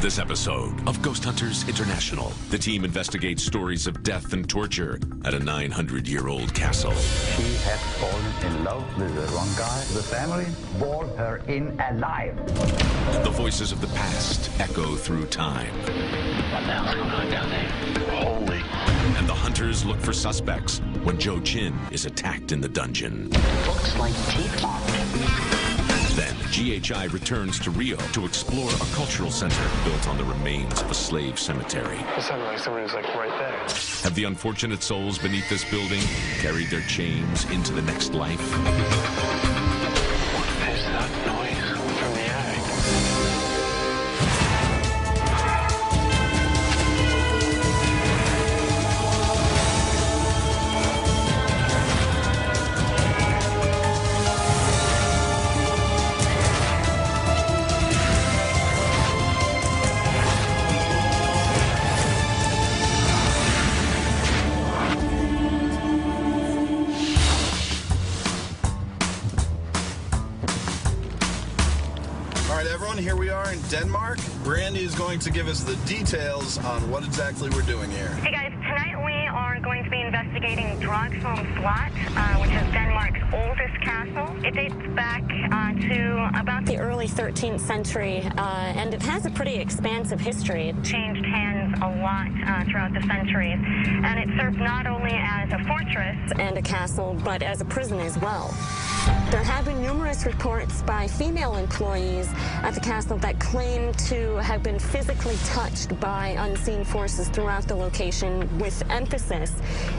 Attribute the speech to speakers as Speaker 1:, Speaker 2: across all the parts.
Speaker 1: This episode of Ghost Hunters International, the team investigates stories of death and torture at a 900-year-old castle.
Speaker 2: She had fallen in love with the wrong guy. The family brought her in alive.
Speaker 1: The voices of the past echo through time.
Speaker 3: What the hell's going on down there? Holy.
Speaker 1: And the hunters look for suspects when Joe Chin is attacked in the dungeon.
Speaker 3: Looks like teeth marks.
Speaker 1: Then GHI returns to Rio to explore a cultural center built on the remains of a slave cemetery.
Speaker 4: It sounded like somebody was like right there.
Speaker 1: Have the unfortunate souls beneath this building carried their chains into the next life?
Speaker 4: What is that noise from the attic?
Speaker 5: Here we are in Denmark. Brandy is going to give us the details on what exactly we're doing here.
Speaker 6: Hey guys, tonight we are going to be investigating Dragsholm Slot, which is Denmark's oldest castle. It dates back to about the early 13th century, and it has a pretty expansive history. It changed hands a lot throughout the centuries, and it served not only as a fortress and a castle, but as a prison as well. There have been numerous reports by female employees at the castle that claim to have been physically touched by unseen forces throughout the location, with emphasis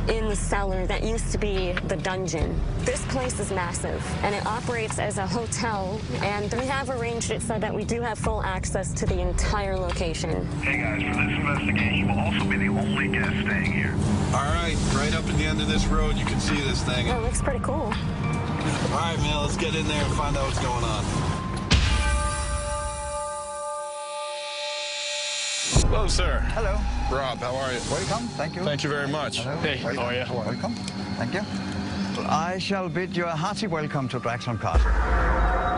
Speaker 6: in the cellar that used to be the dungeon. This place is massive, and it operates as a hotel, and we have arranged it so that we do have full access to the entire location.
Speaker 7: Hey guys, for this investigation, we'll also be the only guest staying here.
Speaker 5: All right up at the end of this road, you can see this thing.
Speaker 6: Oh, it looks pretty cool.
Speaker 5: All right, man, let's get in there and find out what's going on. Hello, sir.
Speaker 2: Hello.
Speaker 5: Rob, how are you?
Speaker 2: Welcome. Thank you.
Speaker 5: Thank you very much.
Speaker 2: Hello.
Speaker 4: Hey, how are you?
Speaker 2: Welcome. Thank you. I shall bid you a hearty welcome to Dragsholm Castle.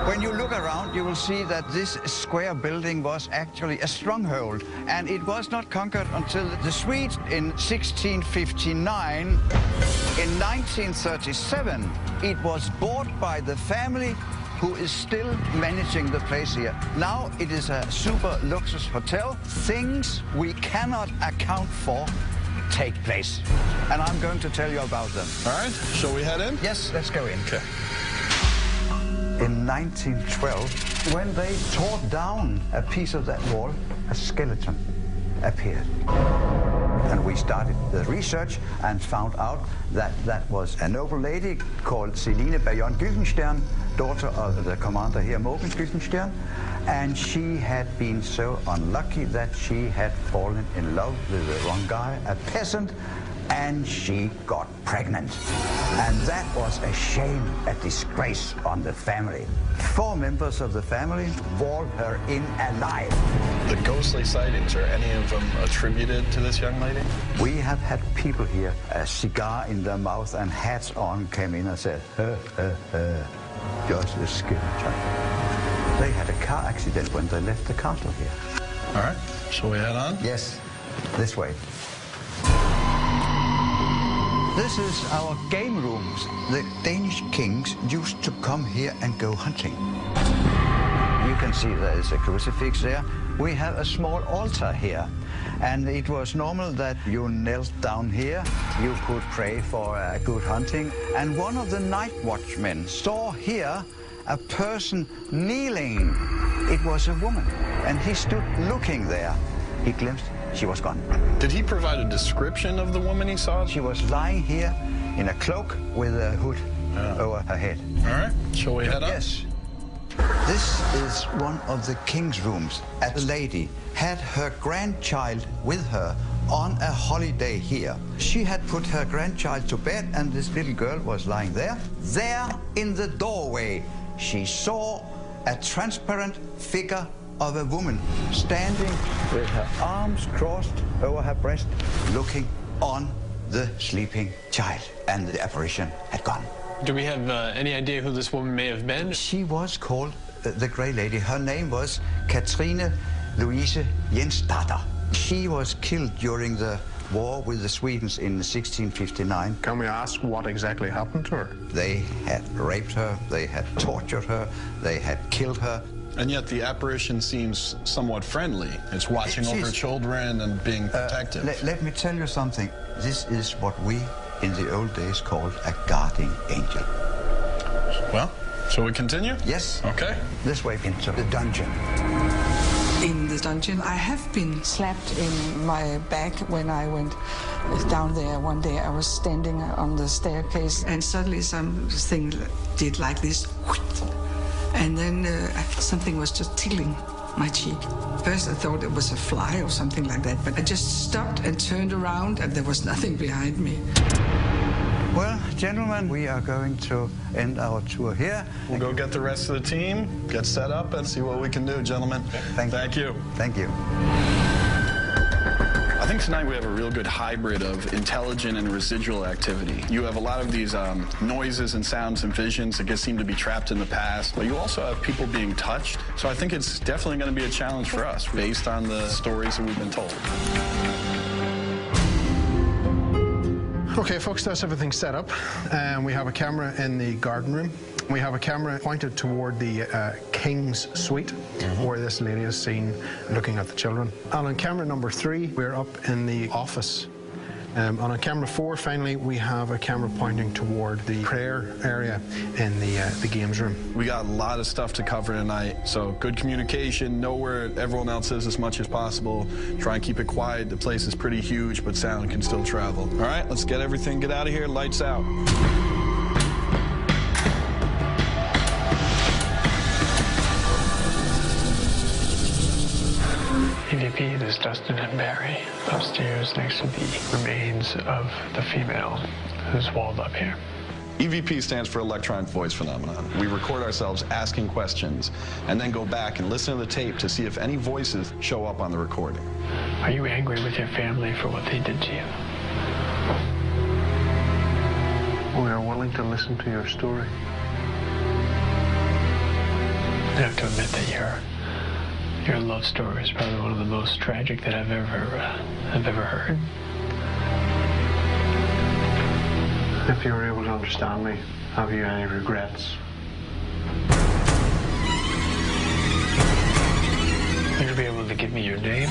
Speaker 2: When you look around, you will see that this square building was actually a stronghold, and it was not conquered until the Swedes in 1659. In 1937, it was bought by the family who is still managing the place here. Now it is a super luxuous hotel. Things we cannot account for take place, and I'm going to tell you about them.
Speaker 5: All right, shall we head in?
Speaker 2: Yes, let's go in.
Speaker 5: Okay.
Speaker 2: In 1912, when they tore down a piece of that wall, a skeleton appeared. And we started the research and found out that that was a noble lady called Celine Bayon Gyldenstern, daughter of the commander here, Mogens Gyldenstern. And she had been so unlucky that she had fallen in love with the wrong guy, a peasant, and she got pregnant. And that was a shame, a disgrace on the family. 4 members of the family brought her in alive.
Speaker 5: The ghostly sightings, are any of them attributed to this young lady?
Speaker 2: We have had people here, a cigar in their mouth and hats on, came in and said, just a scared child. They had a car accident when they left the castle here.
Speaker 5: All right, shall we head on?
Speaker 2: Yes, this way. This is our game rooms. The Danish kings used to come here and go hunting. You can see there is a crucifix there. We have a small altar here. And it was normal that you knelt down here. You could pray for good hunting. And one of the night watchmen saw here a person kneeling. It was a woman. And he stood looking there. He glimpsed. She was gone.
Speaker 5: Did he provide a description of the woman he saw?
Speaker 2: She was lying here in a cloak with a hood over her head.
Speaker 5: All right, shall we head up?
Speaker 2: Yes. This is one of the king's rooms. A lady had her grandchild with her on a holiday here. She had put her grandchild to bed, and this little girl was lying there. There in the doorway, she saw a transparent figure of a woman standing with her arms crossed over her breast, looking on the sleeping child. And the apparition had gone.
Speaker 4: Do we have any idea who this woman may have been?
Speaker 2: She was called the Grey Lady. Her name was Katrine Louise Jensdatter. She was killed during the war with the Swedes in 1659.
Speaker 8: Can we ask what exactly happened to her?
Speaker 2: They had raped her, they had tortured her, they had killed her.
Speaker 5: And yet the apparition seems somewhat friendly. It's watching over children and being protective.
Speaker 2: Let me tell you something. This is what we in the old days called a guardian angel.
Speaker 5: Well, shall we continue?
Speaker 2: Yes.
Speaker 5: Okay.
Speaker 2: This way into the dungeon.
Speaker 9: In the dungeon, I have been slapped in my back when I went down there. One day I was standing on the staircase and suddenly something did like this. And then something was just tickling my cheek. First I thought it was a fly or something like that, but I just stopped and turned around and there was nothing behind me.
Speaker 2: Well, gentlemen, we are going to end our tour here.
Speaker 5: We'll go get the rest of the team, get set up, and see what we can do, gentlemen. Thank you.
Speaker 2: Thank you.
Speaker 10: I think tonight we have a real good hybrid of intelligent and residual activity. You have a lot of these noises and sounds and visions that seem to be trapped in the past, but you also have people being touched. So I think it's definitely going to be a challenge for us based on the stories that we've been told.
Speaker 8: Okay, folks, that's everything set up. We have a camera in the garden room. We have a camera pointed toward the King's Suite, where this lady is seen looking at the children. And on camera number 3, we're up in the office. And on camera 4, finally, we have a camera pointing toward the prayer area in the games room.
Speaker 10: We got a lot of stuff to cover tonight, so good communication, know where everyone else is as much as possible. Try and keep it quiet. The place is pretty huge, but sound can still travel. All right, let's get out of here. Lights out.
Speaker 4: EVP, this is Dustin and Barry. Upstairs next to the remains of the female who's walled up here.
Speaker 10: EVP stands for electronic voice phenomenon. We record ourselves asking questions and then go back and listen to the tape to see if any voices show up on the recording.
Speaker 4: Are you angry with your family for what they did to you?
Speaker 8: We are willing to listen to your story.
Speaker 4: I have to admit that your love story is probably one of the most tragic that I've ever heard.
Speaker 8: If you were able to understand me, have you any regrets?
Speaker 4: Would you be able to give me your name?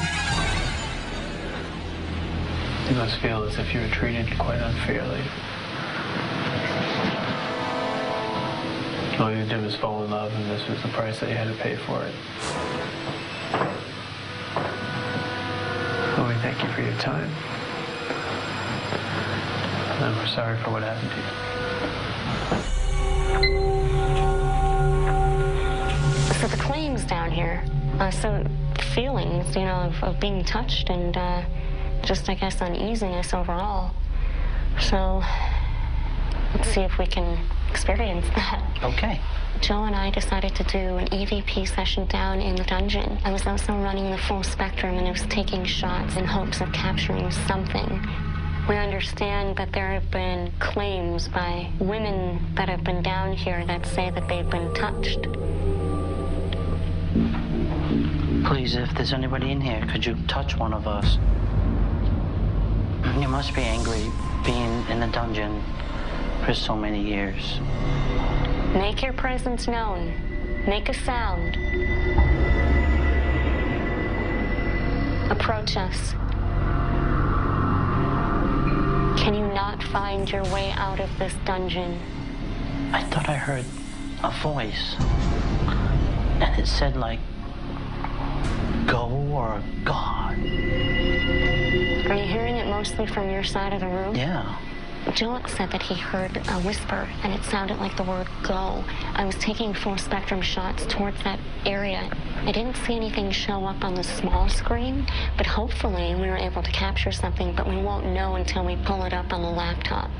Speaker 4: You must feel as if you were treated quite unfairly. All you did was fall in love, and this was the price that you had to pay for it. Well, we thank you for your time. And we're sorry for what happened to you.
Speaker 6: So the claims down here, so feelings, of being touched and just, I guess, uneasiness overall. So let's see if we can experience that.
Speaker 3: Okay.
Speaker 6: Joe and I decided to do an EVP session down in the dungeon. I was also running the full spectrum, and I was taking shots in hopes of capturing something. We understand that there have been claims by women that have been down here that say that they've been touched.
Speaker 3: Please, if there's anybody in here, could you touch one of us? You must be angry being in the dungeon for so many years.
Speaker 6: Make your presence known. Make a sound. Approach us. Can you not find your way out of this dungeon?
Speaker 3: I thought I heard a voice. And it said, like, go or God.
Speaker 6: Are you hearing it mostly from your side of the room?
Speaker 3: Yeah.
Speaker 6: Joe said that he heard a whisper, and it sounded like the word go. I was taking full spectrum shots towards that area. I didn't see anything show up on the small screen, but hopefully we were able to capture something, but we won't know until we pull it up on the laptop.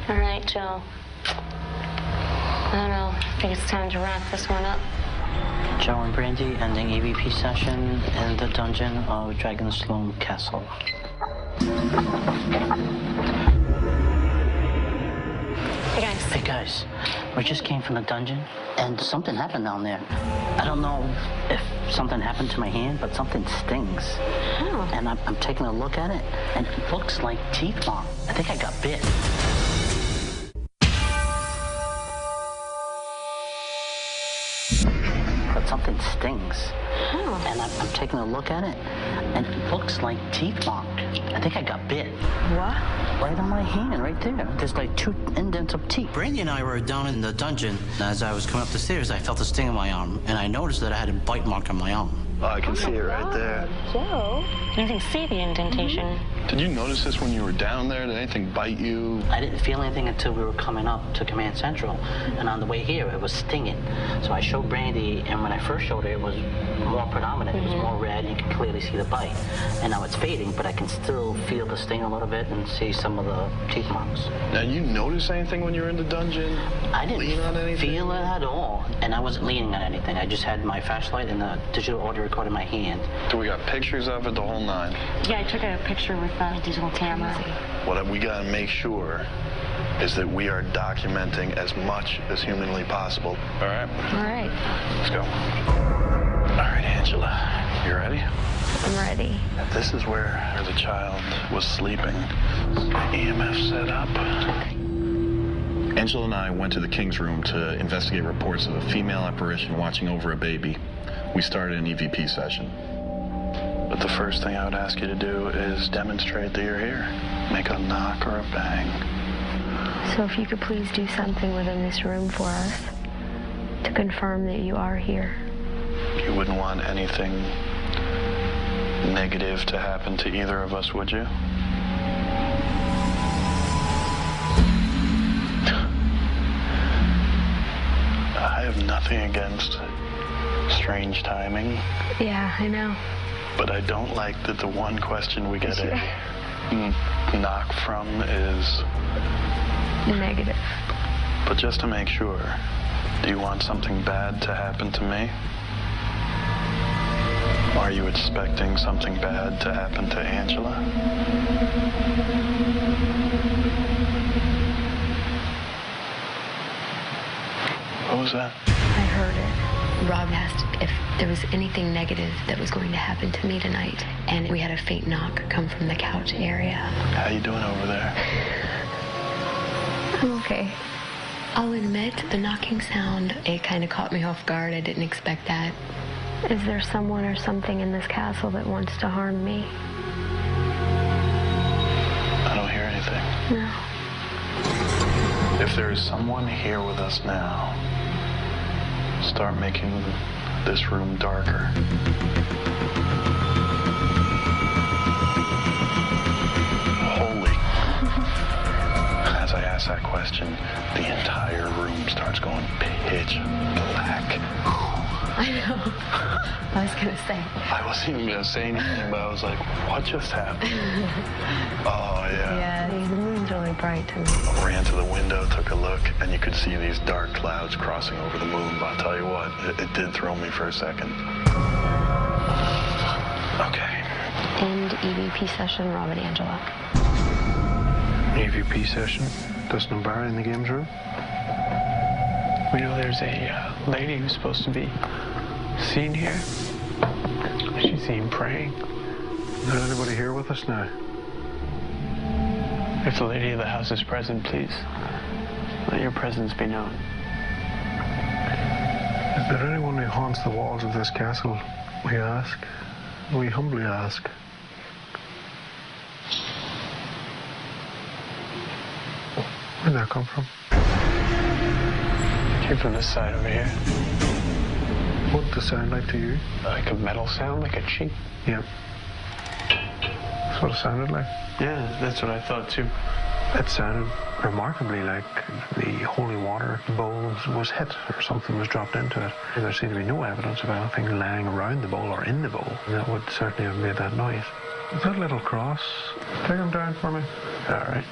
Speaker 6: All right, Joe. I don't know. I think it's time to wrap this one up.
Speaker 3: Joe and Brandy ending EVP session in the dungeon of Dragonstone Castle.
Speaker 6: Hey guys,
Speaker 3: Hey guys, we just came from the dungeon and something happened down there. I don't know if something happened to my hand, but something stings.
Speaker 6: Oh.
Speaker 3: And I'm taking a look at it and it looks like teeth mark. I think I got bit. But something stings.
Speaker 6: Oh.
Speaker 3: And I'm taking a look at it and it looks like teeth mark. I think I got bit.
Speaker 6: What?
Speaker 3: Right on my hand, right there. There's like 2 indents of teeth.
Speaker 11: Brandy and I were down in the dungeon. As I was coming up the stairs, I felt a sting in my arm, and I noticed that I had a bite mark on my arm.
Speaker 10: Oh, I can see it right there.
Speaker 6: Joe, you can see the indentation.
Speaker 10: Did you notice this when you were down there? Did anything bite you?
Speaker 3: I didn't feel anything until we were coming up to Command Central. And on the way here, it was stinging. So I showed Brandy, and when I first showed her, it was more predominant. It was more red. You could clearly see the bite. And now it's fading, but I can still feel the sting a little bit and see some of the teeth marks.
Speaker 10: Now, you notice anything when you were in the dungeon?
Speaker 3: I didn't
Speaker 10: lean on anything?
Speaker 3: feel it at all. And I wasn't leaning on anything. I just had my flashlight and the digital audio recorder in my hand.
Speaker 10: Do we got pictures of it, the whole 9?
Speaker 6: Yeah, I took a picture with a digital camera.
Speaker 10: What we got to make sure is that we are documenting as much as humanly possible. All right?
Speaker 6: All right.
Speaker 10: Let's go. All right, Angela, you ready?
Speaker 6: I'm ready.
Speaker 10: This is where the child was sleeping. EMF set up. Angela and I went to the King's room to investigate reports of a female apparition watching over a baby. We started an EVP session. But the first thing I would ask you to do is demonstrate that you're here. Make a knock or a bang.
Speaker 12: So if you could please do something within this room for us to confirm that you are here.
Speaker 10: You wouldn't want anything negative to happen to either of us, would you? I have nothing against strange timing.
Speaker 12: Yeah, I know.
Speaker 10: But I don't like that the one question we get a knock from is
Speaker 12: negative.
Speaker 10: But just to make sure, do you want something bad to happen to me? Are you expecting something bad to happen to Angela? What was that?
Speaker 12: I heard it. Rob asked if there was anything negative that was going to happen to me tonight, and we had a faint knock come from the couch area.
Speaker 10: How you doing over there?
Speaker 12: I'm okay. I'll admit, the knocking sound, it kind of caught me off guard. I didn't expect that. Is there someone or something in this castle that wants to harm me?
Speaker 10: I don't hear anything.
Speaker 12: No.
Speaker 10: If there is someone here with us now, start making this room darker. Holy. As I ask that question, the entire room starts going pitch black.
Speaker 12: I know. I was going to say.
Speaker 10: I wasn't even going to say anything, but I was like, what just happened? Oh, yeah.
Speaker 12: Yeah, the moon's really bright tonight.
Speaker 10: I ran to the window, took a look, and you could see these dark clouds crossing over the moon. But I'll tell you what, it did throw me for a second. Okay.
Speaker 12: End EVP session, Rob and Angela.
Speaker 8: EVP session. Dustin Barry in the games room.
Speaker 4: We know there's a lady who's supposed to be seen here. She's seen praying.
Speaker 8: Is there anybody here with us now?
Speaker 4: If the lady of the house is present, please let your presence be known.
Speaker 8: Is there anyone who haunts the walls of this castle? We ask. We humbly ask. Where'd that come from?
Speaker 4: Came from this side over here.
Speaker 8: What did it sound like to you?
Speaker 4: Like a metal sound, like a chink.
Speaker 8: Yeah. That's what it sounded like.
Speaker 4: Yeah, that's what I thought too.
Speaker 8: It sounded remarkably like the holy water bowl was hit or something was dropped into it. There seemed to be no evidence of anything lying around the bowl or in the bowl. That would certainly have made that noise. Is that little cross? Take him down for me.
Speaker 4: All right.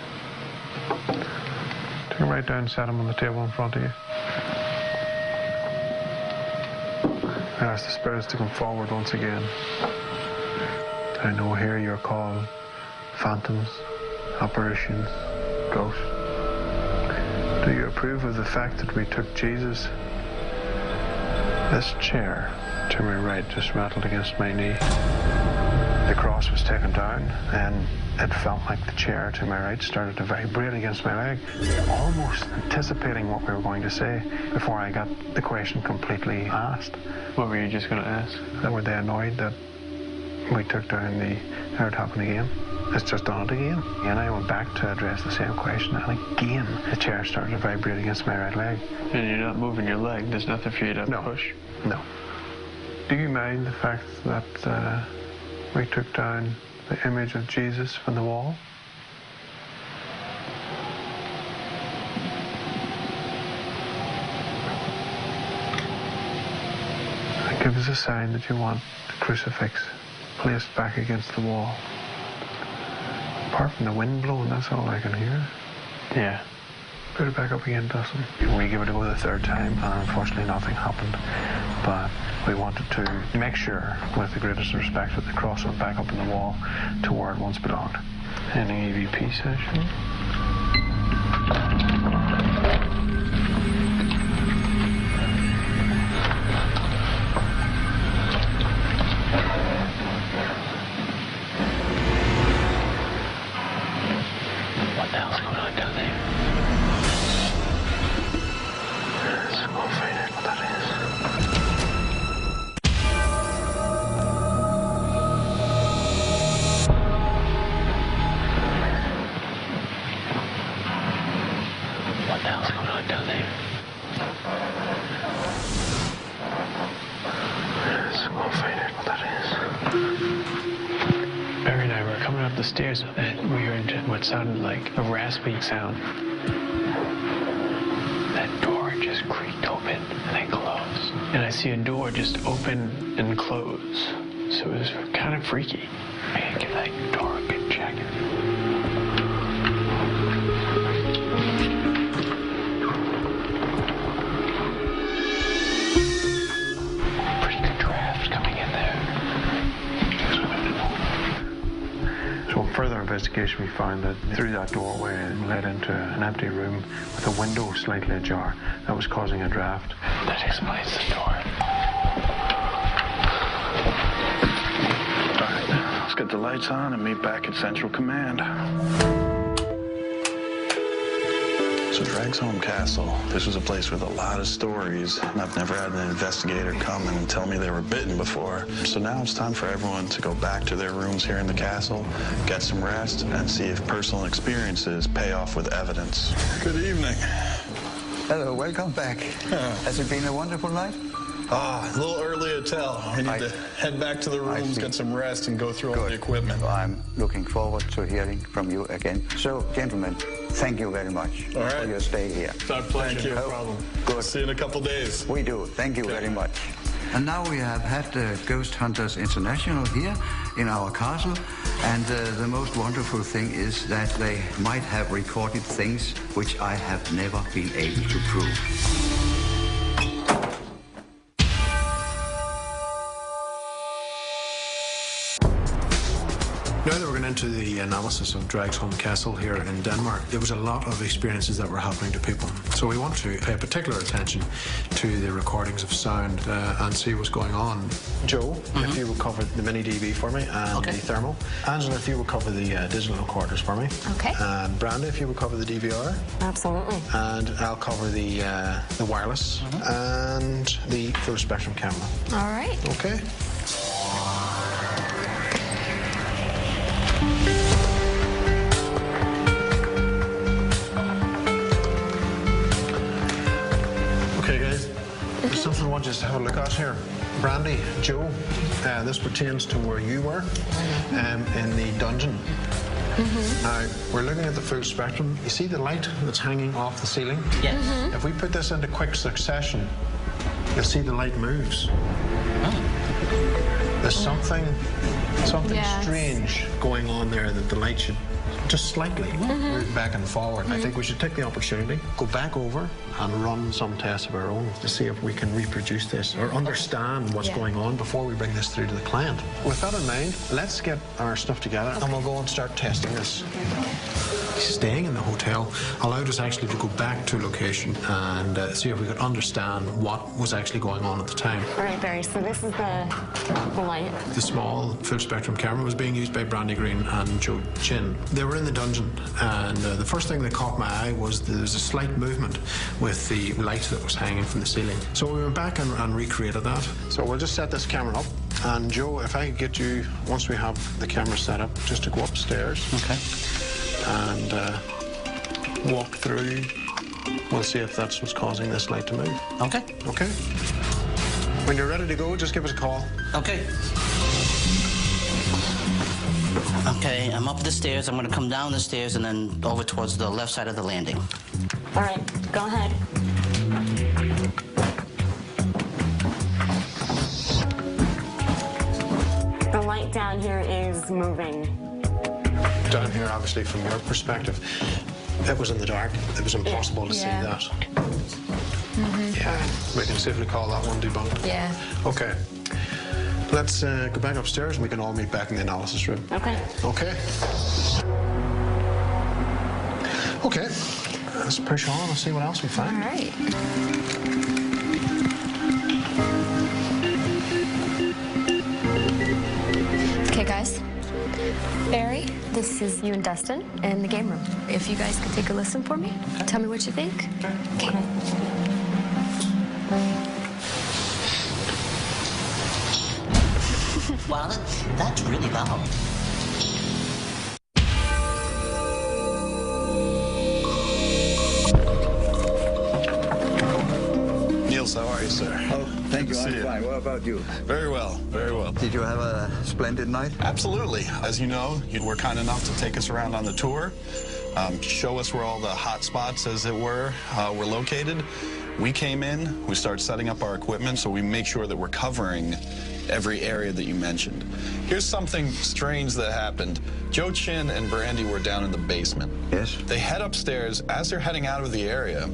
Speaker 8: Take him right down and set him on the table in front of you. I ask the spirits to come forward once again. I know here you're called phantoms, apparitions, ghosts. Do Do you approve of the fact that we took Jesus? This chair to my right just rattled against my knee. The cross was taken down, and it felt like the chair to my right started to vibrate against my leg, almost anticipating what we were going to say before I got the question completely asked.
Speaker 4: What were you just going to ask?
Speaker 8: Were they annoyed that we took down the Heard Happen Again? It's just done it again. And I went back to address the same question, and again, the chair started to vibrate against my right leg.
Speaker 4: And you're not moving your leg. There's nothing for you to push?
Speaker 8: No. Do you mind the fact that we took down the image of Jesus from the wall? It gives us a sign that you want the crucifix placed back against the wall. Apart from the wind blowing, that's all I can hear.
Speaker 4: Yeah.
Speaker 8: Put it back up again, Dustin. We gave it a go the third time, and unfortunately nothing happened. But we wanted to make sure, with the greatest respect, that the cross went back up in the wall to where it once belonged.
Speaker 4: Any EVP session?
Speaker 11: What the hell's going on down there?
Speaker 8: Let's go find out what that is.
Speaker 11: What the hell's going on down there?
Speaker 8: Let's go find out what that is.
Speaker 4: Barry and I were coming up the stairs, and we heard what sounded like a raspy sound. That door just creaked open and then closed. And I see a door just open and close. So it was kind of freaky. I gotta give that door a good check. Pretty good draft coming in there.
Speaker 8: So in further investigation, we found that through that doorway it led into an empty room with a window slightly ajar that was causing a draft.
Speaker 4: That explains the door.
Speaker 10: All right, let's get the lights on and meet back at Central Command. So Dragsholm Castle, this was a place with a lot of stories, and I've never had an investigator come and tell me they were bitten before. So now it's time for everyone to go back to their rooms here in the castle, get some rest, and see if personal experiences pay off with evidence. Good evening.
Speaker 2: Hello, welcome back. Has it been a wonderful night?
Speaker 5: A little early to tell. We need to head back to the rooms, get some rest, and go through all the equipment.
Speaker 2: I'm looking forward to hearing from you again. So, gentlemen, thank you very much for your stay here.
Speaker 5: It's our pleasure. Thank you. No problem.
Speaker 2: Good.
Speaker 5: See you in a couple days.
Speaker 2: We do. Thank you very much. And now we have had Ghost Hunters International here in our castle, and the most wonderful thing is that they might have recorded things which I have never been able to prove.
Speaker 8: Now that we're going into the analysis of Dragsholm Castle here in Denmark, there was a lot of experiences that were happening to people. So we want to pay particular attention to the recordings of sound and see what's going on. Joe, if you would cover the mini DV for me and the thermal. Angela, if you would cover the digital recorders for me.
Speaker 13: Okay.
Speaker 8: And Branda, if you would cover the DVR.
Speaker 13: Absolutely.
Speaker 8: And I'll cover the wireless and the full spectrum camera.
Speaker 13: All right.
Speaker 8: Okay. There's something I want you to have a look at here. Brandy, Joe, this pertains to where you were in the dungeon. Now, we're looking at the full spectrum. You see the light that's hanging off the ceiling?
Speaker 11: Yes.
Speaker 8: If we put this into quick succession, you'll see the light moves. There's something strange going on there that the light should just slightly, move back and forward. I think we should take the opportunity, go back over and run some tests of our own to see if we can reproduce this or understand what's going on before we bring this through to the client. With that in mind, let's get our stuff together and we'll go and start testing this. Staying in the hotel allowed us actually to go back to location and see if we could understand what was actually going on at the time.
Speaker 6: All right, Barry, so this is the light.
Speaker 8: The small full-spectrum camera was being used by Brandy Green and Joe Chin. They were in the dungeon, and the first thing that caught my eye was there was a slight movement with the light that was hanging from the ceiling. So we went back and recreated that. So we'll just set this camera up, and Joe, if I could get you, once we have the camera set up, just to go upstairs.
Speaker 11: Okay.
Speaker 8: And walk through. We'll see if that's what's causing this light to move.
Speaker 11: Okay.
Speaker 8: Okay. When you're ready to go, just give us a call.
Speaker 11: Okay. Okay, I'm up the stairs. I'm going to come down the stairs and then over towards the left side of the landing.
Speaker 6: All right, go ahead. The light down here is moving.
Speaker 8: Down here, obviously, from your perspective, it was in the dark. It was impossible to see that. Yeah, we can safely call that one debunked.
Speaker 12: Yeah.
Speaker 8: Okay. Let's go back upstairs and we can all meet back in the analysis room.
Speaker 6: Okay.
Speaker 8: Okay. Okay. Let's push on and see what else we find.
Speaker 12: All right. Okay, guys. Barry, this is you and Dustin in the game room. If you guys could take a listen for me, tell me what you think. Okay.
Speaker 11: Wow, that's really loud.
Speaker 5: Niels, how are you, sir?
Speaker 2: Oh, thank you.
Speaker 5: Good to see
Speaker 2: I'm fine. What about you?
Speaker 5: Very well, very well.
Speaker 2: Did you have a splendid night?
Speaker 5: Absolutely. As you know, you were kind enough to take us around on the tour, show us where all the hot spots, as it were located. We came in, we started setting up our equipment, so we make sure that we're covering every area that you mentioned. Here's something strange that happened. Joe Chin and Brandy were down in the basement.
Speaker 2: Yes.
Speaker 5: They head upstairs. As they're heading out of the area,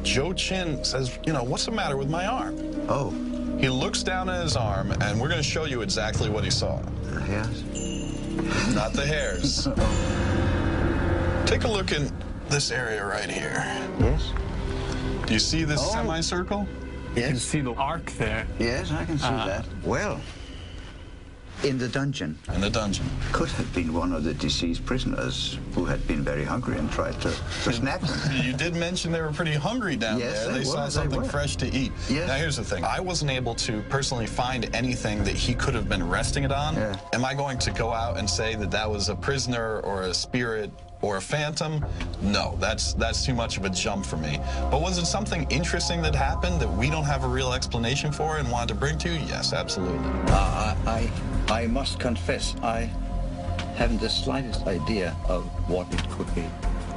Speaker 5: Joe Chin says, you know, what's the matter with my arm?
Speaker 2: Oh.
Speaker 5: He looks down at his arm, and we're going to show you exactly what he saw.
Speaker 2: The hairs?
Speaker 5: Not the hairs. Take a look in this area right here.
Speaker 2: Yes.
Speaker 5: Do you see this semicircle?
Speaker 4: You can see the arc there.
Speaker 2: Yes, I can see that. Well, in the dungeon.
Speaker 5: In the dungeon.
Speaker 2: Could have been one of the deceased prisoners who had been very hungry and tried to snap them.
Speaker 5: You did mention they were pretty hungry down there. They saw something fresh to eat.
Speaker 2: Yes.
Speaker 5: Now, here's the thing. I wasn't able to personally find anything that he could have been resting it on.
Speaker 2: Yeah.
Speaker 5: Am I going to go out and say that that was a prisoner or a spirit or a phantom? No, that's too much of a jump for me. But was it something interesting that happened that we don't have a real explanation for and wanted to bring to you? Yes, absolutely.
Speaker 2: I must confess, I haven't the slightest idea of what it could be.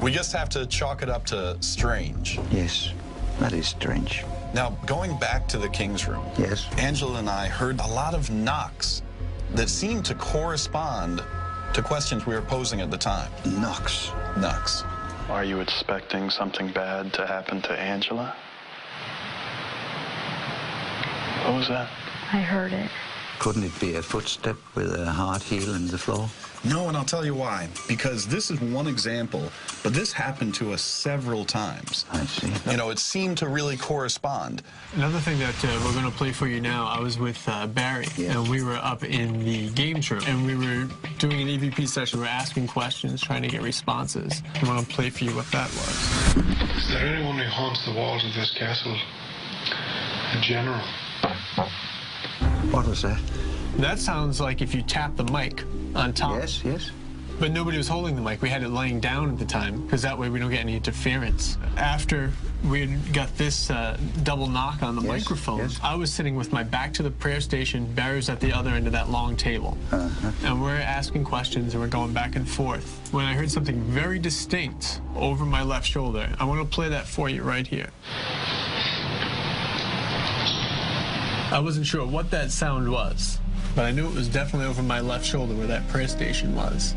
Speaker 5: We just have to chalk it up to strange.
Speaker 2: Yes, that is strange.
Speaker 5: Now, going back to the King's room.
Speaker 2: Yes.
Speaker 5: Angela and I heard a lot of knocks that seemed to correspond to questions we were posing at the time.
Speaker 2: Knocks.
Speaker 5: Knocks.
Speaker 10: Are you expecting something bad to happen to Angela? What was that?
Speaker 12: I heard it.
Speaker 2: Couldn't it be a footstep with a hard heel in the floor?
Speaker 5: No, and I'll tell you why. Because this is one example, but this happened to us several times.
Speaker 2: I see.
Speaker 5: You know, it seemed to really correspond.
Speaker 4: Another thing that we're going to play for you now, I was with Barry, and we were up in the games room, and we were doing an EVP session. We were asking questions, trying to get responses. I want to play for you what that was.
Speaker 8: Is there anyone who haunts the walls of this castle in general?
Speaker 2: What was that?
Speaker 4: That sounds like if you tap the mic on top.
Speaker 2: Yes, yes.
Speaker 4: But nobody was holding the mic. We had it laying down at the time, because that way we don't get any interference. After we got this double knock on the microphone, I was sitting with my back to the prayer station. Barry's at the other end of that long table. And we're asking questions, and we're going back and forth. When I heard something very distinct over my left shoulder, I want to play that for you right here. I wasn't sure what that sound was, but I knew it was definitely over my left shoulder where that prayer station was.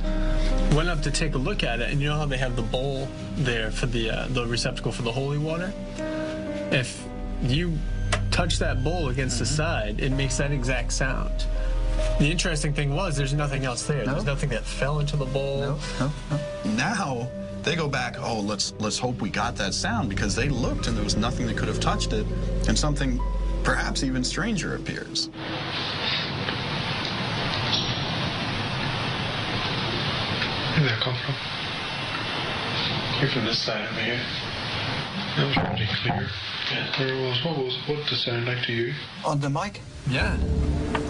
Speaker 4: Went up to take a look at it, and you know how they have the bowl there for the receptacle for the holy water? If you touch that bowl against the side, it makes that exact sound. The interesting thing was there's nothing else there. There's nothing that fell into the bowl.
Speaker 2: No.
Speaker 5: Now they go back, oh, let's hope we got that sound, because they looked and there was nothing that could have touched it, and something perhaps even stranger appears.
Speaker 13: Where did that come from? Came from this side over here. That was pretty clear. Yeah. What did the sound like to you?
Speaker 2: On the mic?
Speaker 4: Yeah.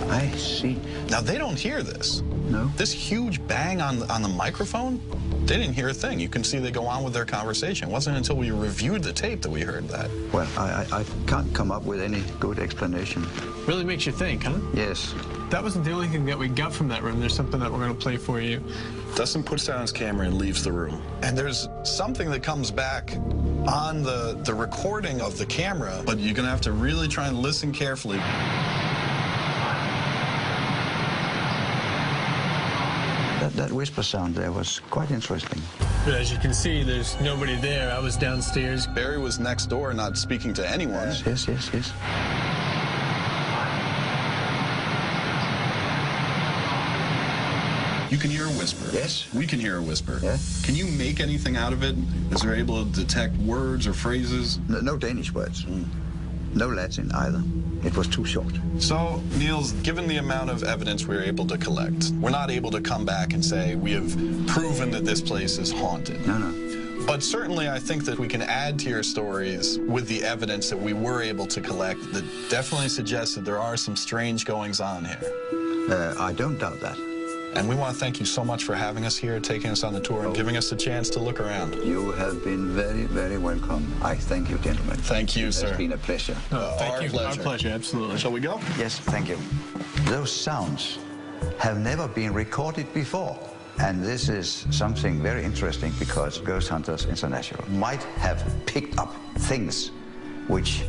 Speaker 2: I see.
Speaker 5: Now they don't hear this.
Speaker 2: No.
Speaker 5: This huge bang on the microphone, they didn't hear a thing. You can see they go on with their conversation. It wasn't until we reviewed the tape that we heard that.
Speaker 2: Well, I can't come up with any good explanation.
Speaker 4: Really makes you think, huh?
Speaker 2: Yes.
Speaker 4: That wasn't the only thing that we got from that room. There's something that we're going to play for you.
Speaker 5: Dustin puts down his camera and leaves the room. And there's something that comes back on the recording of the camera, but you're going to have to really try and listen carefully.
Speaker 2: That whisper sound there was quite interesting.
Speaker 4: But as you can see, there's nobody there. I was downstairs.
Speaker 5: Barry was next door, not speaking to anyone.
Speaker 2: Yes.
Speaker 5: You can hear a whisper.
Speaker 2: Yes.
Speaker 5: We can hear a whisper.
Speaker 2: Yeah.
Speaker 5: Can you make anything out of it? Is there able to detect words or phrases?
Speaker 2: No Danish words. No Latin either. It was too short.
Speaker 5: So, Niels, given the amount of evidence we were able to collect, we're not able to come back and say we have proven that this place is haunted.
Speaker 2: No.
Speaker 5: But certainly I think that we can add to your stories with the evidence that we were able to collect that definitely suggests that there are some strange goings on here.
Speaker 2: I don't doubt that.
Speaker 5: And we want to thank you so much for having us here, taking us on the tour, and giving us a chance to look around.
Speaker 2: You have been very, very welcome. I thank you, gentlemen.
Speaker 5: Thank you, sir.
Speaker 2: It's been a pleasure.
Speaker 4: Thank you. Our pleasure, absolutely.
Speaker 5: Shall we go?
Speaker 2: Yes, thank you. Those sounds have never been recorded before. And this is something very interesting because Ghost Hunters International might have picked up things which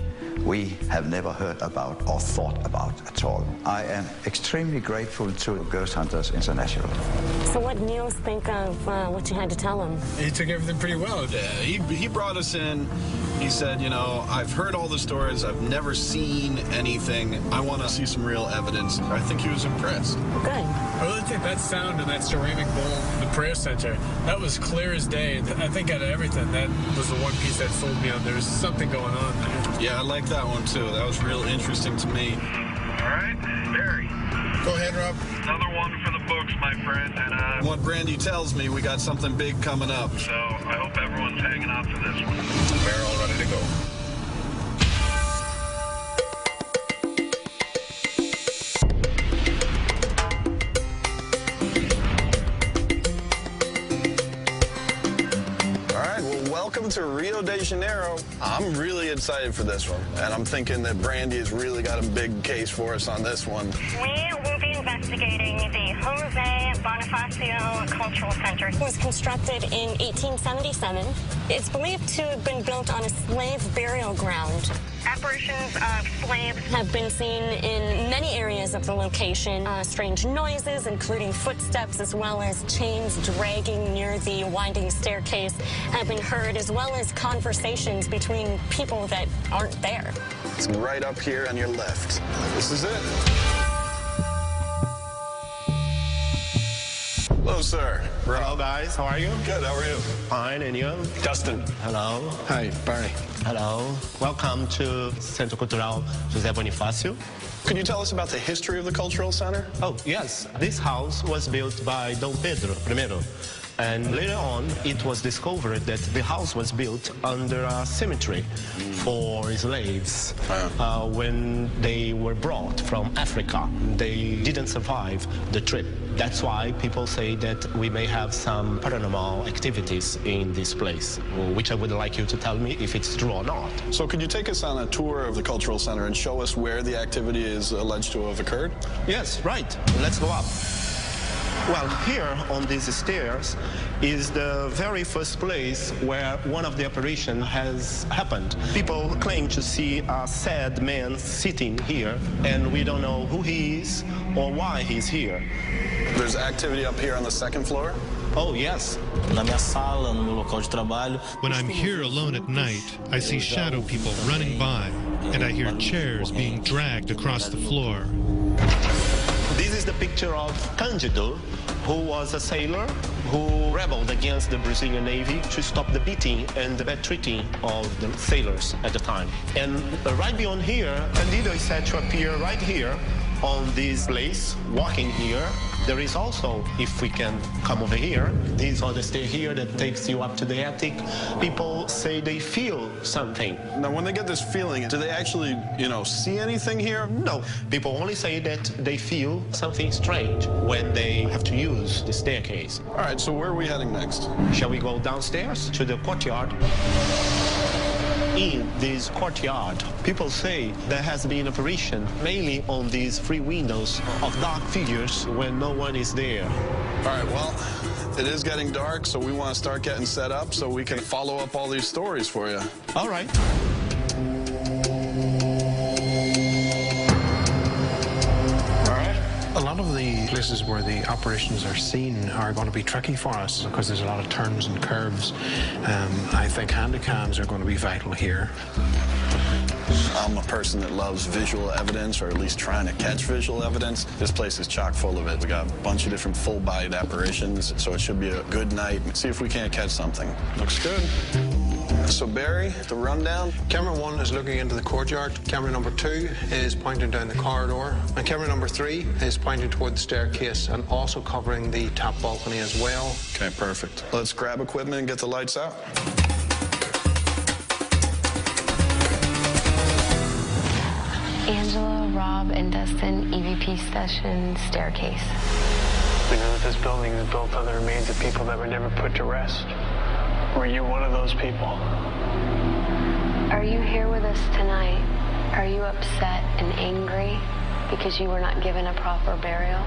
Speaker 2: we have never heard about or thought about at all. I am extremely grateful to Ghost Hunters International.
Speaker 6: So what did Niels think of what you had to tell him?
Speaker 4: He took everything pretty well.
Speaker 5: Yeah, he brought us in. He said, you know, I've heard all the stories. I've never seen anything. I want to see some real evidence. I think he was impressed.
Speaker 6: Good.
Speaker 4: I really think that sound in that ceramic bowl, the prayer center, that was clear as day. I think out of everything, that was the one piece that sold me on there was something going on there.
Speaker 5: Yeah, I like that one too. That was real interesting to me.
Speaker 7: All right, Barry.
Speaker 4: Go ahead, Rob.
Speaker 7: Another one for the books, my friend. And
Speaker 5: What Brandy tells me, we got something big coming up.
Speaker 7: so I hope everyone's hanging out for this one.
Speaker 5: We're all ready to go. Welcome to Rio de Janeiro. I'm really excited for this one, and I'm thinking that Brandy has really got a big case for us on this one.
Speaker 6: We will be investigating the Jose Bonifacio Cultural Center. It was constructed in 1877. It's believed to have been built on a slave burial ground. Apparitions of slaves have been seen in many areas of the location. Strange noises, including footsteps, as well as chains dragging near the winding staircase, have been heard, as well as conversations between people that aren't there.
Speaker 5: It's right up here on your left. This is it. Hello, sir.
Speaker 14: Hello, guys. How are you?
Speaker 5: Good. How are you?
Speaker 14: Fine. And you?
Speaker 5: Dustin.
Speaker 14: Hello.
Speaker 8: Hi, Barry.
Speaker 14: Hello. Welcome to Centro Cultural José Bonifácio.
Speaker 5: Could you tell us about the history of the Cultural Center?
Speaker 14: Oh, yes. This house was built by Dom Pedro I. And later on, it was discovered that the house was built under a cemetery for slaves. When they were brought from Africa, they didn't survive the trip. That's why people say that we may have some paranormal activities in this place, which I would like you to tell me if it's true or not.
Speaker 5: So could you take us on a tour of the Cultural Center and show us where the activity is alleged to have occurred?
Speaker 14: Yes, right. Let's go up. Well, here on these stairs is the very first place where one of the operations has happened. People claim to see a sad man sitting here, and we don't know who he is or why he's here.
Speaker 5: There's activity up here on the second floor?
Speaker 14: Oh, yes.
Speaker 15: Na minha sala, no meu local de trabalho.
Speaker 16: When I'm here alone at night, I see shadow people running by, and I hear chairs being dragged across the floor.
Speaker 14: This is the picture of Cândido, who was a sailor who rebelled against the Brazilian Navy to stop the beating and the bad treating of the sailors at the time. And right beyond here, Cândido is said to appear right here on this place, walking here. There is also, if we can come over here, these are the stairs here that takes you up to the attic. People say they feel something.
Speaker 5: Now, when they get this feeling, do they actually, see anything here?
Speaker 14: No. People only say that they feel something strange when they have to use the staircase.
Speaker 5: All right, so where are we heading next?
Speaker 14: Shall we go downstairs to the courtyard? In this courtyard, people say there has been apparition mainly on these 3 windows of dark figures when no one is there.
Speaker 5: All right, well, it is getting dark, so we want to start getting set up so we can follow up all these stories for you.
Speaker 14: All right.
Speaker 8: A lot of the places where the operations are seen are going to be tricky for us because there's a lot of turns and curves. I think handycams are going to be vital here.
Speaker 5: I'm a person that loves visual evidence, or at least trying to catch visual evidence. This place is chock full of it. We got a bunch of different full-bodied apparitions, so it should be a good night. See if we can't catch something. Looks good. So Barry, the rundown.
Speaker 8: Camera 1 is looking into the courtyard. Camera number 2 is pointing down the corridor. And camera number 3 is pointing toward the staircase and also covering the top balcony as well.
Speaker 5: Okay, perfect. Let's grab equipment and get the lights out.
Speaker 12: Angela, Rob, and Dustin, EVP session, staircase.
Speaker 13: We know that this building is built on the remains of people that were never put to rest. Were you one of those people?
Speaker 12: Are you here with us tonight? Are you upset and angry because you were not given a proper burial?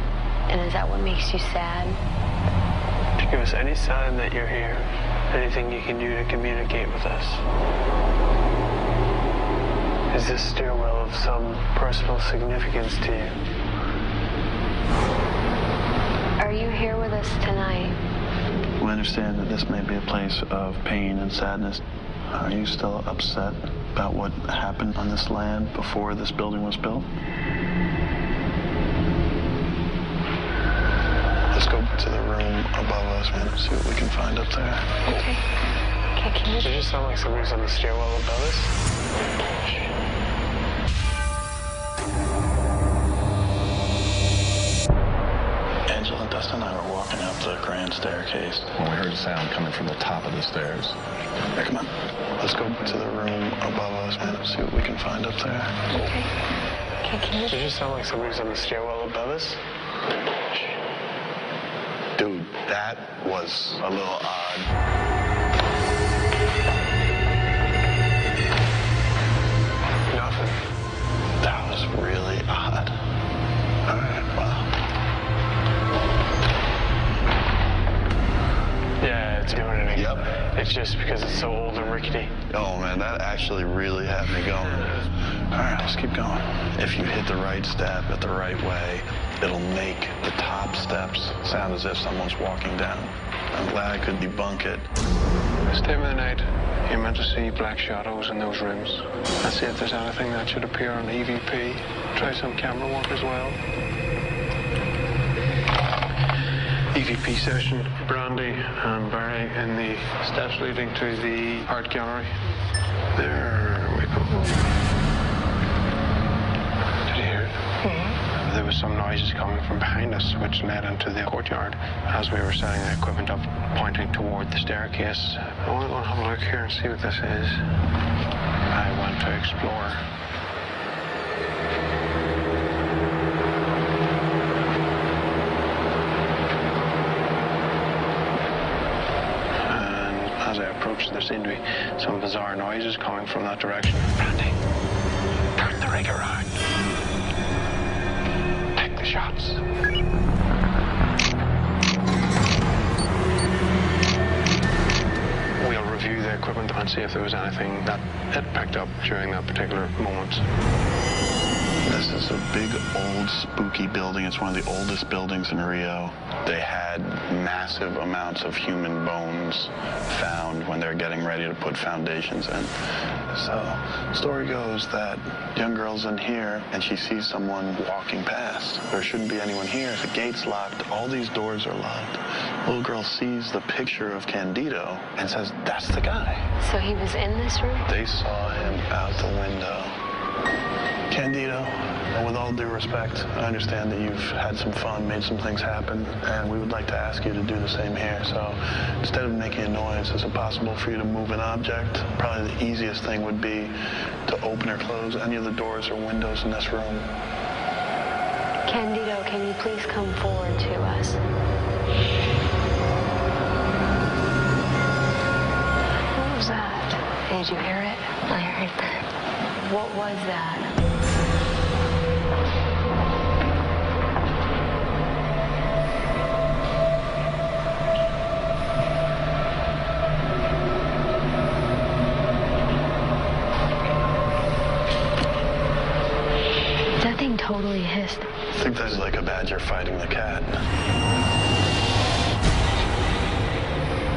Speaker 12: And is that what makes you sad?
Speaker 13: To give us any sign that you're here, anything you can do to communicate with us. Is this stairwell of some personal significance to you?
Speaker 12: Are you here with us tonight?
Speaker 17: We understand that this may be a place of pain and sadness. Are you still upset about what happened on this land before this building was built?
Speaker 5: Let's go to the room above us and see what we can find up there.
Speaker 12: Okay. Okay, can you...
Speaker 13: Does it just sound like somebody's on the stairwell above us?
Speaker 17: Angela and Dustin and I were walking up the grand staircase when we heard a sound coming from the top of the stairs.
Speaker 5: Hey, come on. Let's go to the room above us and see what we can find up there.
Speaker 12: Okay. Okay, can you...
Speaker 13: Does it just sound like somebody's on the stairwell above us?
Speaker 5: Dude, that was a little odd.
Speaker 13: Nothing.
Speaker 5: That was really odd. All right, wow.
Speaker 13: Yeah, it's doing it again.
Speaker 5: Yep.
Speaker 13: It's just because it's so old and rickety.
Speaker 5: Oh, man, that actually really had me going. All right, let's keep going. If you hit the right step at the right way, it'll make the top steps sound as if someone's walking down. I'm glad I could debunk it.
Speaker 13: This time of the night, you're meant to see black shadows in those rooms. Let's see if there's anything that should appear on the EVP. Try some camera work as well. EVP session, Brandy and Barry in the steps leading to the art gallery. There we go. Did you hear it? Mm-hmm. There was some noises coming from behind us, which led into the courtyard as we were setting the equipment up, pointing toward the staircase. I want to go and have a look here and see what this is. I want to explore. As I approached, there seemed to be some bizarre noises coming from that direction. Brandy, turn the rig around. Take the shots. and see if there was anything that it picked up during that particular moment.
Speaker 17: This is a big, old, spooky building. It's one of the oldest buildings in Rio. They had massive amounts of human bones found when they were getting ready to put foundations in. So, story goes that young girl's in here, and she sees someone walking past. There shouldn't be anyone here. The gate's locked. All these doors are locked. Little girl sees the picture of Candido and says, "That's the guy."
Speaker 12: So he was in this room?
Speaker 17: They saw him out the window. Candido, with all due respect, I understand that you've had some fun, made some things happen, and we would like to ask you to do the same here. So instead of making a noise, is it possible for you to move an object? Probably the easiest thing would be to open or close any of the doors or windows in this room.
Speaker 12: Candido, can you please come forward to us? What was that? Did you hear it? I heard that. What was that? That thing totally hissed.
Speaker 17: I think that's like a badger fighting the cat.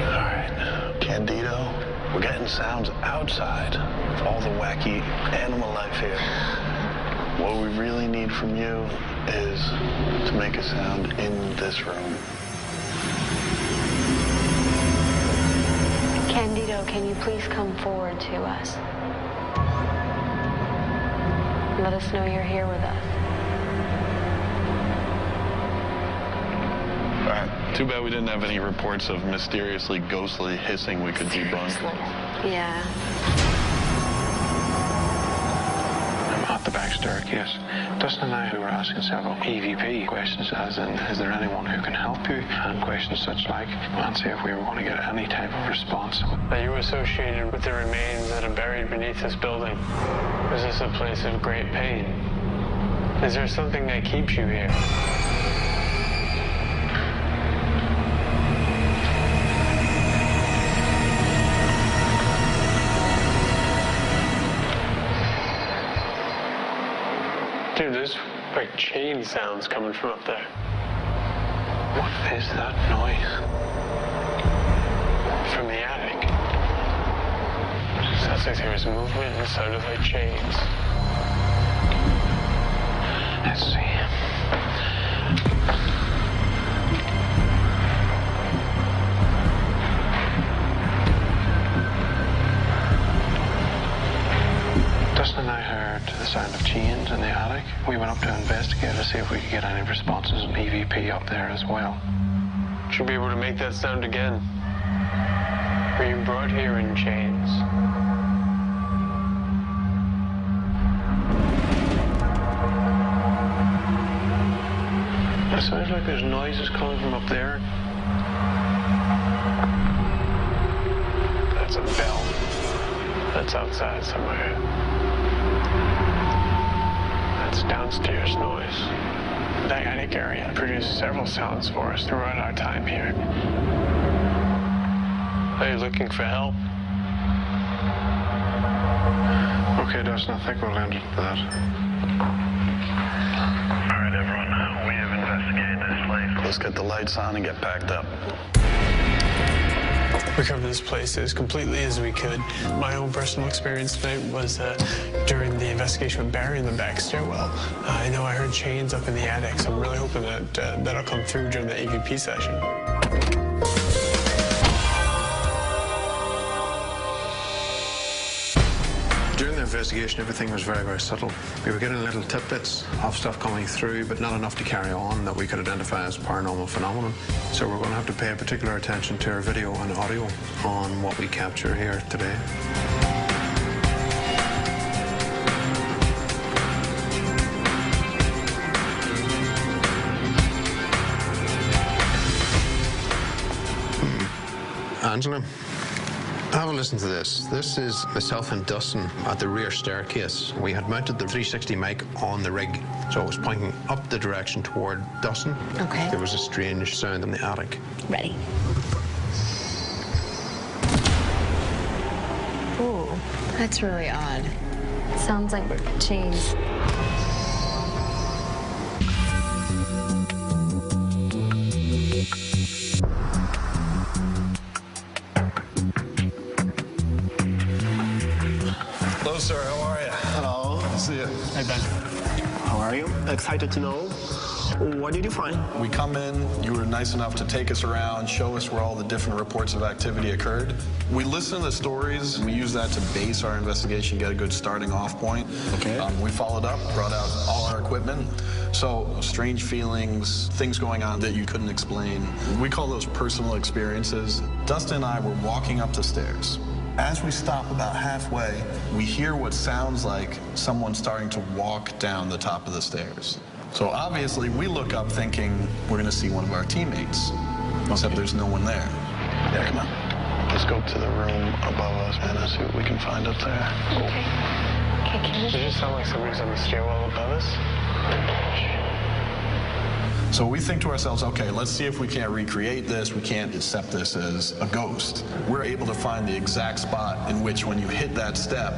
Speaker 17: All right, Candido, we're getting sounds outside of all the wacky animal life here. What we really need from you is to make a sound in this room.
Speaker 12: Candido, can you please come forward to us? Let us know you're here with us.
Speaker 17: All right, too bad we didn't have any reports of mysteriously ghostly hissing we could debunk.
Speaker 12: Yeah.
Speaker 13: I'm at the back staircase. Dustin and I were asking several EVP questions, as in, is there anyone who can help you? And questions such like, and see if we were going to get any type of response.
Speaker 4: Are you associated with the remains that are buried beneath this building? Is this a place of great pain? Is there something that keeps you here? Dude, there's like chain sounds coming from up there.
Speaker 13: What is that noise?
Speaker 4: From the attic. Sounds like there was movement and sounded like chains.
Speaker 13: Let's see. Dustin and I heard the sound of chains in the attic. We went up to investigate to see if we could get any responses on EVP up there as well.
Speaker 4: Should be able to make that sound again. Were you brought here in chains?
Speaker 13: It sounds like there's noises coming from up there.
Speaker 4: That's a bell. That's outside somewhere. That's downstairs noise. That attic area produced several sounds for us throughout our time here. Are you looking for help?
Speaker 13: Okay, Dustin, I think we'll end that.
Speaker 17: All right, everyone, we have investigated this place. Let's get the lights on and get packed up.
Speaker 4: We covered this place as completely as we could. My own personal experience tonight was during the investigation with Barry in the back stairwell. I know I heard chains up in the attic, so I'm really hoping that that'll come through during the AVP session.
Speaker 8: During the investigation, everything was very, very subtle. We were getting little tidbits of stuff coming through, but not enough to carry on that we could identify as paranormal phenomenon. So we're going to have to pay particular attention to our video and audio on what we capture here today. Angela, have a listen to this. This is myself and Dustin at the rear staircase. We had mounted the 360 mic on the rig, so it was pointing up the direction toward Dustin.
Speaker 12: Okay.
Speaker 8: There was a strange sound in the attic.
Speaker 12: Ready. That's really odd. Sounds like cheese.
Speaker 5: Hello, sir. How are you?
Speaker 14: Hello.
Speaker 5: Good to see you.
Speaker 4: Hey, Ben.
Speaker 14: How are you? Excited to know. What did you find?
Speaker 5: We come in, you were nice enough to take us around, show us where all the different reports of activity occurred. We listen to the stories, and we use that to base our investigation, get a good starting off point.
Speaker 14: Okay.
Speaker 5: We followed up, brought out all our equipment. So, strange feelings, things going on that you couldn't explain. We call those personal experiences. Dustin and I were walking up the stairs. As we stop about halfway, we hear what sounds like someone starting to walk down the top of the stairs. So obviously, we look up thinking we're going to see one of our teammates, except there's no one there.
Speaker 17: Yeah, come on. Let's go to the room above us and see what we can find up there.
Speaker 12: Okay. Okay, can you...
Speaker 13: Does it sound like somebody's on the stairwell above us?
Speaker 5: So we think to ourselves, okay, let's see if we can't recreate this. We can't accept this as a ghost. We're able to find the exact spot in which when you hit that step,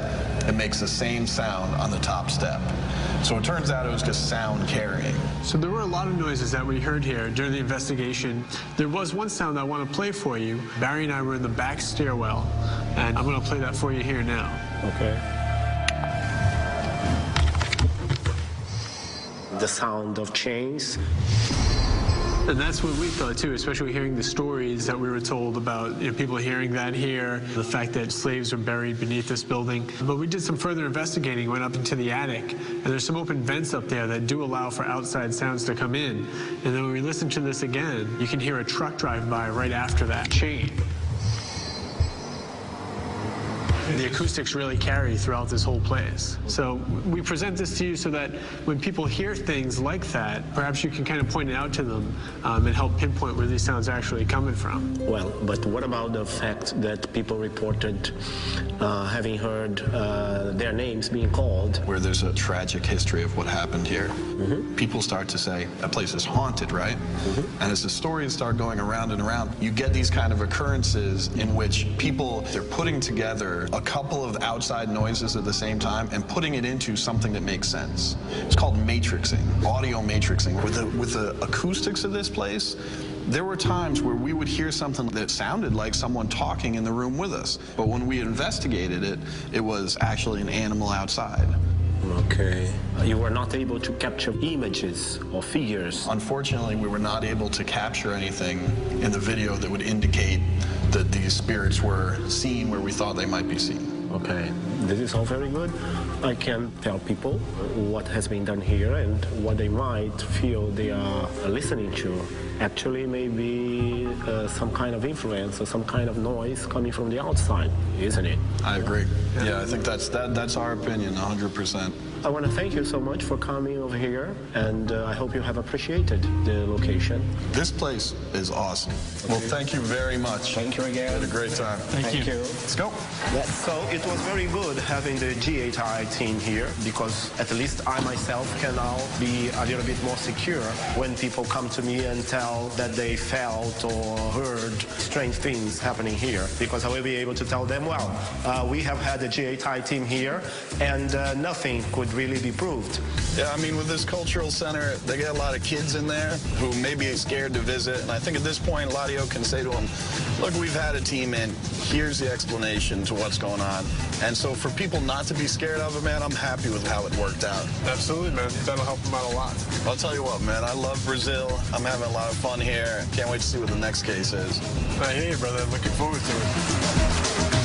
Speaker 5: it makes the same sound on the top step. So it turns out it was just sound carrying.
Speaker 4: So there were a lot of noises that we heard here during the investigation. There was one sound I want to play for you. Barry and I were in the back stairwell, and I'm going to play that for you here now.
Speaker 14: Okay. The sound of chains.
Speaker 4: And that's what we thought too, especially hearing the stories that we were told about, people hearing that here, the fact that slaves are buried beneath this building. But we did some further investigating, went up into the attic, and there's some open vents up there that do allow for outside sounds to come in. And then when we listen to this again, you can hear a truck drive by right after that chain. The acoustics really carry throughout this whole place. So we present this to you so that when people hear things like that, perhaps you can kind of point it out to them and help pinpoint where these sounds are actually coming from.
Speaker 14: Well, but what about the fact that people reported having heard their names being called?
Speaker 5: Where there's a tragic history of what happened here. People start to say, that place is haunted, right? And as the stories start going around and around, you get these kind of occurrences in which people, they're putting together a couple of outside noises at the same time and putting it into something that makes sense. It's called matrixing, audio matrixing. With the acoustics of this place, there were times where we would hear something that sounded like someone talking in the room with us. But when we investigated it, it was actually an animal outside.
Speaker 14: Okay. You were not able to capture images or figures?
Speaker 5: Unfortunately, we were not able to capture anything in the video that would indicate that these spirits were seen where we thought they might be seen.
Speaker 14: Okay, this is all very good. I can tell people what has been done here and what they might feel they are listening to. Actually, maybe some kind of influence or some kind of noise coming from the outside, isn't it?
Speaker 5: I agree. Yeah, I think that's our opinion, 100%.
Speaker 14: I want to thank you so much for coming over here, and I hope you have appreciated the location.
Speaker 5: This place is awesome. Well, thank you very much.
Speaker 14: Thank you again.
Speaker 5: Had a great time.
Speaker 14: Thank you.
Speaker 5: Let's go.
Speaker 14: So it was very good having the G8I team here, because at least I myself can now be a little bit more secure when people come to me and tell that they felt or heard strange things happening here, because I will be able to tell them, well, we have had the G8I team here, and nothing could really be proved.
Speaker 5: Yeah, I mean, with this cultural center, they get a lot of kids in there who may be scared to visit. And I think at this point, Eladio can say to them, look, we've had a team in. Here's the explanation to what's going on. And so for people not to be scared of it, man, I'm happy with how it worked out.
Speaker 4: Absolutely, man. That'll help them out a lot.
Speaker 5: I'll tell you what, man, I love Brazil. I'm having a lot of fun here. Can't wait to see what the next case is.
Speaker 4: I hear you, brother. I'm looking forward to it.